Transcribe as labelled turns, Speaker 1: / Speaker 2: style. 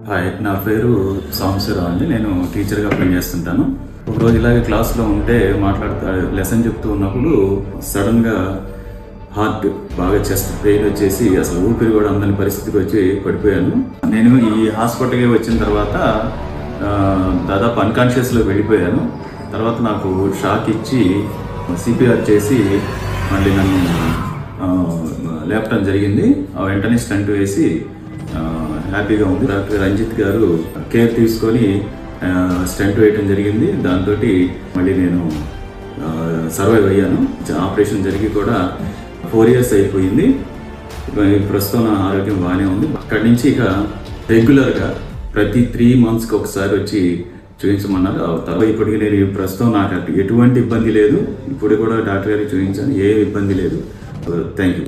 Speaker 1: Hi, నా పేరు సాంబశివరావు అండి. నేను టీచర్గా పనిచేస్తుంటాను. ఒకరోజు ఇలాగే క్లాస్లో ఉంటే లెసన్ చెప్తూ ఉన్నప్పుడు సడన్గా హార్ట్ బాగా చెస్ట్ పెయిన్ వచ్చేసి అసలు ఊపిరి కూడా అందని పరిస్థితికి వచ్చి పడిపోయాను. నేను ఈ హాస్పిటల్కి వచ్చిన తర్వాత దాదాపు అన్కాన్షియస్లో వెళ్ళిపోయాను. తర్వాత నాకు షాక్ ఇచ్చి సిపిఆర్ చేసి మళ్ళీ నన్ను లేపటం జరిగింది. వెంటనే స్టంట్ వేసి హ్యాపీగా ఉంది. డాక్టర్ రంజిత్ గారు కేర్ తీసుకొని స్టంట్ వేయటం జరిగింది. దాంతో మళ్ళీ నేను సర్వైవ్ అయ్యాను. ఆపరేషన్ జరిగి కూడా 4 years అయిపోయింది. ప్రస్తుతం నా ఆరోగ్యం బాగానే ఉంది. అక్కడి నుంచి ఇక రెగ్యులర్గా ప్రతి 3 monthsకి ఒకసారి వచ్చి చూపించమన్నారు. తర్వాత ఇప్పటికి నేను ప్రస్తుతం నాకు ఎటువంటి ఇబ్బంది లేదు. ఇప్పుడు కూడా డాక్టర్ గారికి చూపించాను, ఏ ఇబ్బంది లేదు. Thank you.